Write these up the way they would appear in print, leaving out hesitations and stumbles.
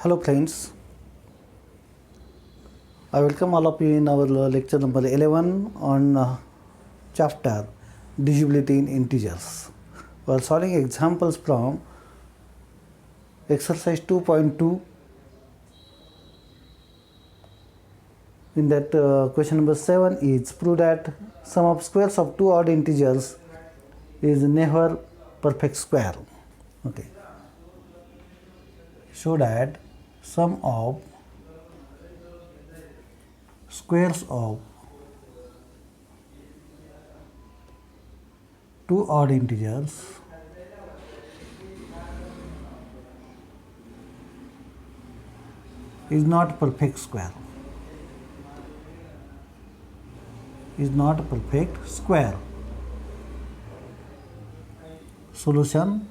Hello friends, I welcome all of you in our lecture number 11 on chapter divisibility in integers. We are solving examples from exercise 2.2. In that question number 7 is prove that sum of squares of two odd integers is never perfect square. Okay. Show that sum of squares of two odd integers is not perfect square. Is not perfect square. Solution.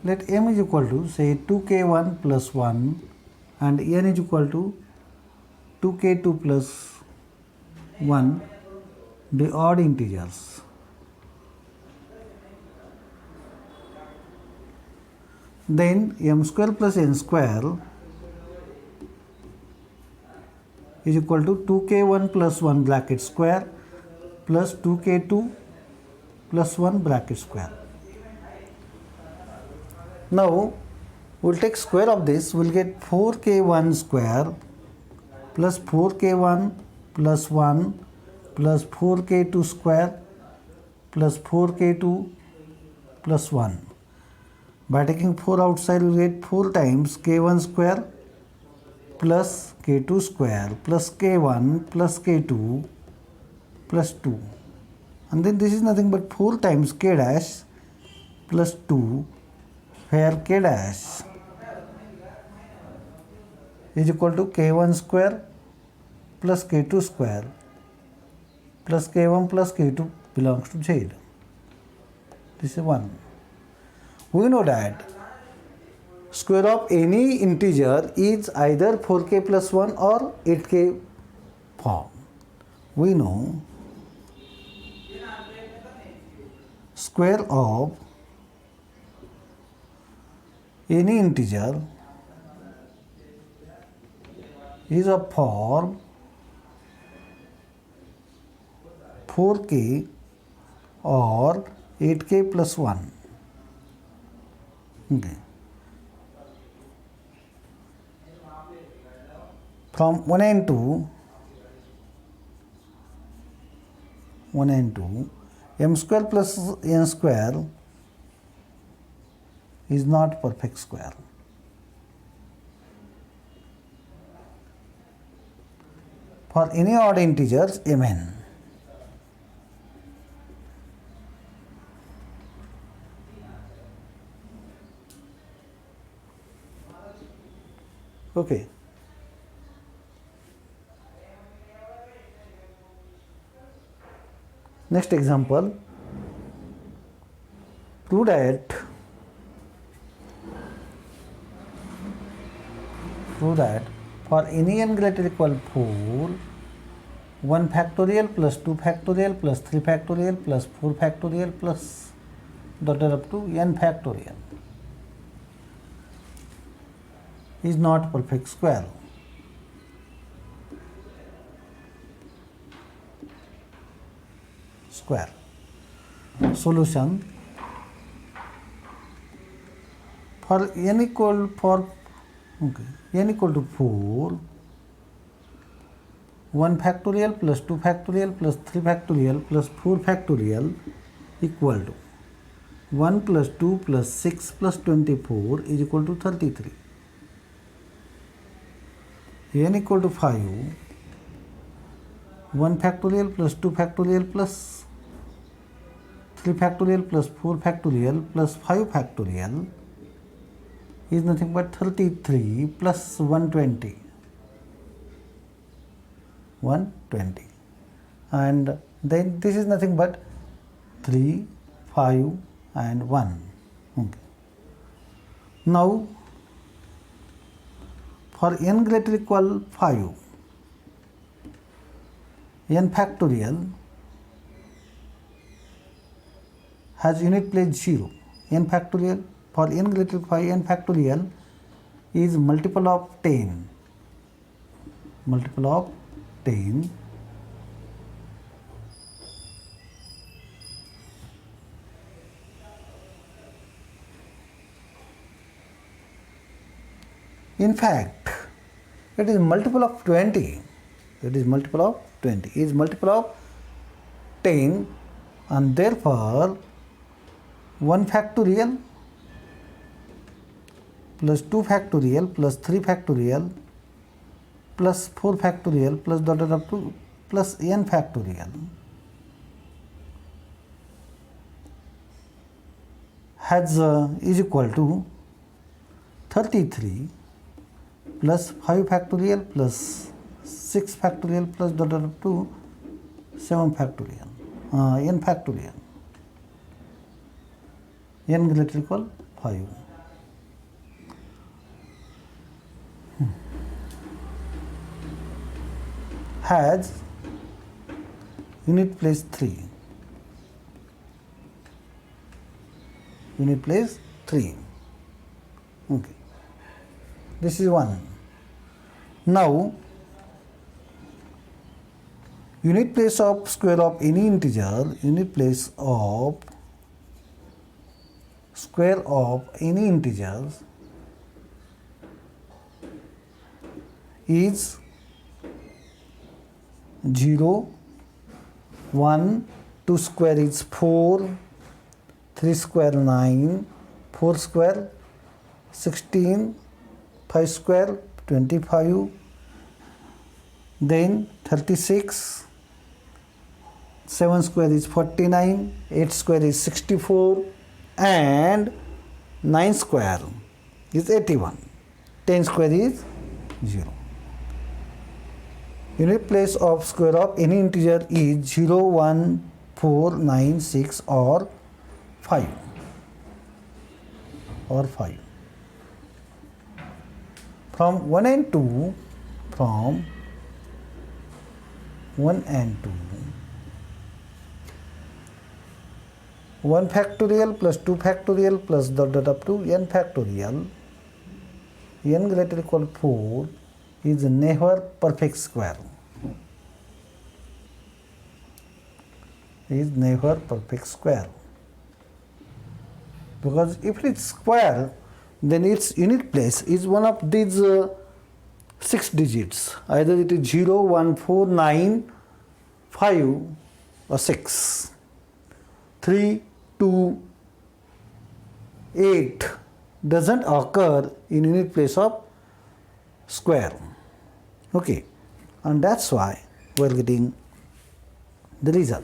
Let m is equal to say 2k1 plus 1 and n is equal to 2k2 plus 1 be odd integers. Then m square plus n square is equal to 2k1 plus 1 bracket square plus 2k2 plus 1 bracket square. Now we'll take square of this, we'll get 4k1 square plus 4k1 plus 1 plus 4k2 square plus 4k2 plus 1. By taking 4 outside, we'll get 4 times k1 square plus k2 square plus k1 plus k2 plus 2. And then this is nothing but 4 times k dash plus 2, where k dash is equal to k1 square plus k2 square plus k1 plus k2 belongs to z. This is 1. We know that square of any integer is either 4k plus 1 or 8k form. We know square of any integer is of form 4k or 8k plus 1. Okay. From 1 and 2, m square plus n square is not perfect square. For any odd integers mn. Okay. Next example, prove that for any n greater equal 4, 1 factorial plus 2 factorial plus 3 factorial plus 4 factorial plus dotted up to n factorial is not perfect square. Solution. For n equal to 4, 1 factorial plus 2 factorial plus 3 factorial plus 4 factorial equal to 1 plus 2 plus 6 plus 24 is equal to 33. n equal to 5, 1 factorial plus 2 factorial plus 3 factorial plus 4 factorial plus 5 factorial is nothing but 33 plus 120. And then this is nothing but 3, 5 and 1. Okay. Now for n greater equal 5, n factorial has unit place 0. n factorial. For n greater than 5, n factorial is multiple of 10. Multiple of 10. In fact, it is multiple of 20. It is multiple of 20. It is multiple of 10, and therefore 1 factorial plus 2 factorial plus 3 factorial plus 4 factorial plus dot dot up to plus n factorial has is equal to 33 plus 5 factorial plus 6 factorial plus dot dot up to 7 factorial, n factorial, n greater than equal 5. Has unit place 3. Unit place 3. Okay. This is 1. Now, unit place of square of any integer, unit place of square of any integers is 0, 1, 2 square is 4, 3 square 9, 4 square 16, 5 square 25, then 36, 7 square is 49, 8 square is 64, and 9 square is 81, 10 square is 0. Unit place of square of any integer is 0, 1, 4, 9, 6 or 5. From 1 and 2, from 1 and 2, 1 factorial plus 2 factorial plus dot dot up to n factorial, n greater than equal 4 is never perfect square. Is never perfect square. Because if it is square, then its unit place is one of these 6 digits. Either it is 0, 1, 4, 9, 5 or 6. 3, 2, 8 doesn't occur in unit place of square. Okay, and that's why we are getting the result.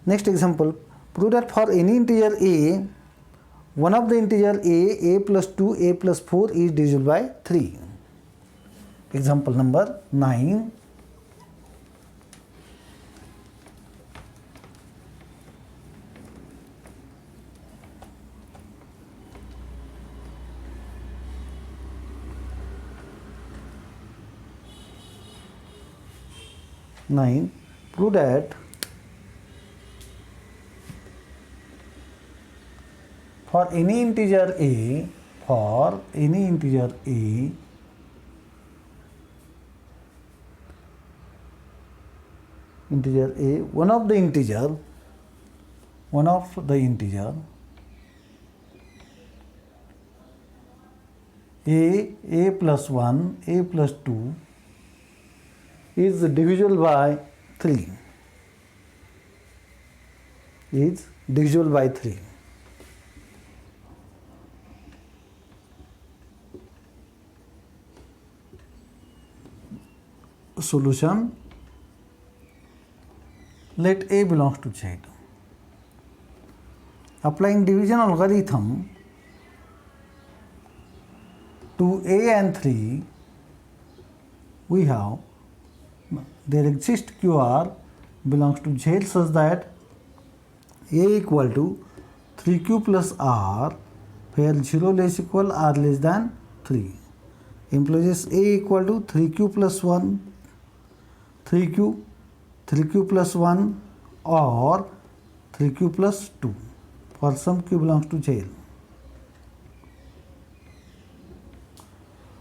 Next example, prove that for any integer a, one of the integer a plus 2, a plus 4 is divisible by 3. Example number 9. Prove that for any integer a, one of the integer a plus 1, a plus 2 is divisible by 3. Is divisible by 3. Solution. Let a belongs to Z. Applying division algorithm to a and 3, we have there exists QR belongs to Z such that a equal to 3q plus r, where 0 less equal r less than 3. Implies a equal to 3q plus 1, 3q plus 1 or 3q plus 2. for some q belongs to Z.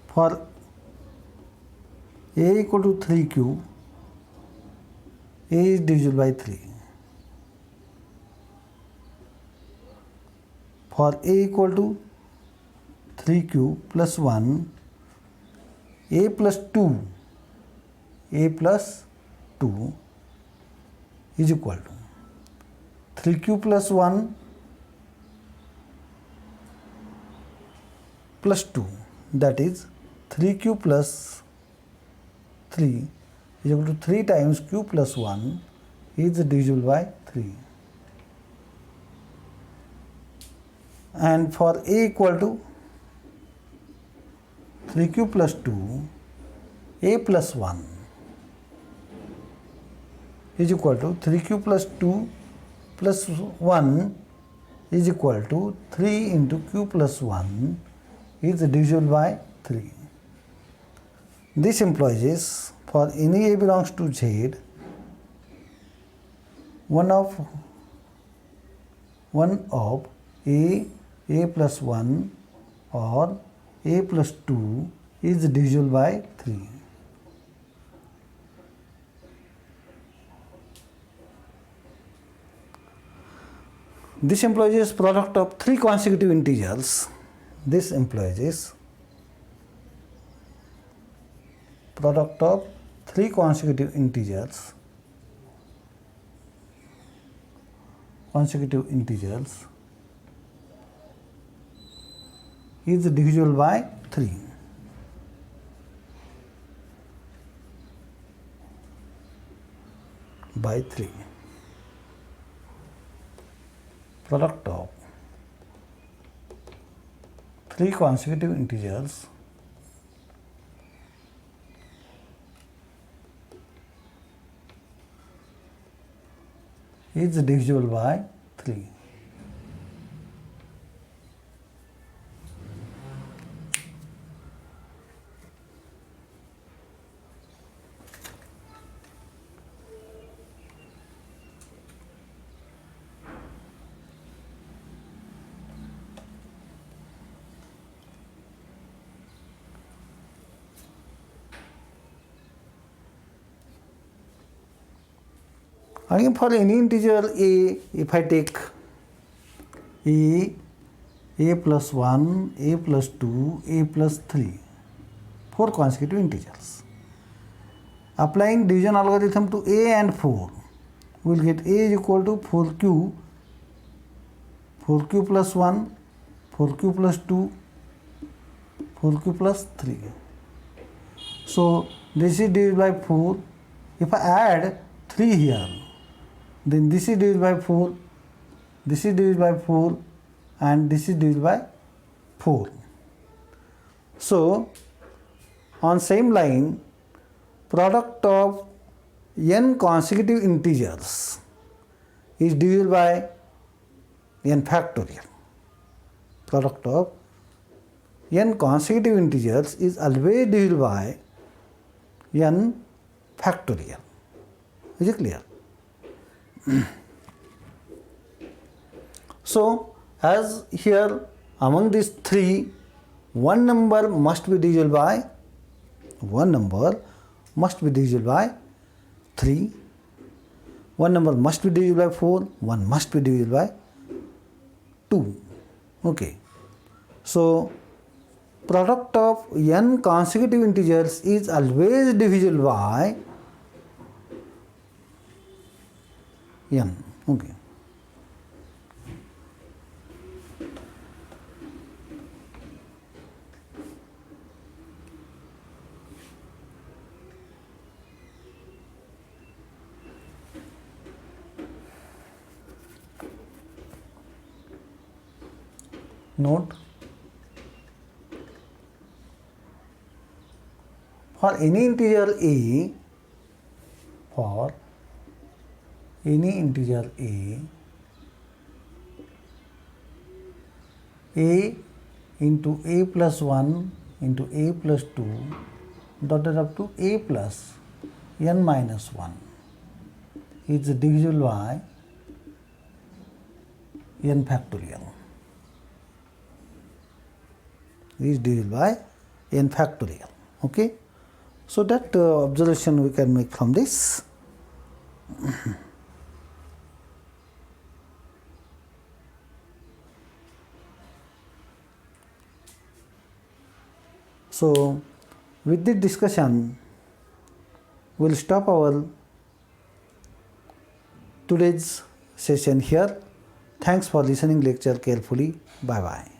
For a equal to 3q, a is divisible by 3. For a equal to 3q plus 1, a plus 2 is equal to 3q plus 1 plus 2, that is 3q plus 3 is equal to 3 times q plus 1 is divisible by 3. And for a equal to 3q plus 2, a plus 1 is equal to 3q plus 2 plus 1 is equal to 3 into q plus 1 is divisible by 3. This implies for any a belongs to Z, one of a plus 1 or a plus 2 is divisible by 3. This implies product of 3 consecutive integers. This implies product of 3 consecutive integers is divisible by 3. Product of 3 consecutive integers is divisible by 3. Again, for any integer a, if I take a plus 1, a plus 2, a plus 3, 4 consecutive integers. Applying division algorithm to a and 4, we will get a is equal to 4q plus 1, 4q plus 2, 4q plus 3. So this is divided by 4. If I add 3 here, then this is divided by 4, this is divided by 4, and this is divided by 4. So on same line, product of n consecutive integers is divisible by n factorial. Product of n consecutive integers is always divisible by n factorial. Is it clear? So as here among these 3, one number must be divisible by 3, one number must be divisible by 4, one must be divisible by 2. Okay. So product of n consecutive integers is always divisible by n. Okay. Note, for any integer a, a into a plus 1 into a plus 2 dotted up to a plus n minus 1 is divisible by n factorial is divisible by n factorial. Okay, so that observation we can make from this. So with this discussion we will stop our today's session here. Thanks for listening lecture carefully. Bye bye.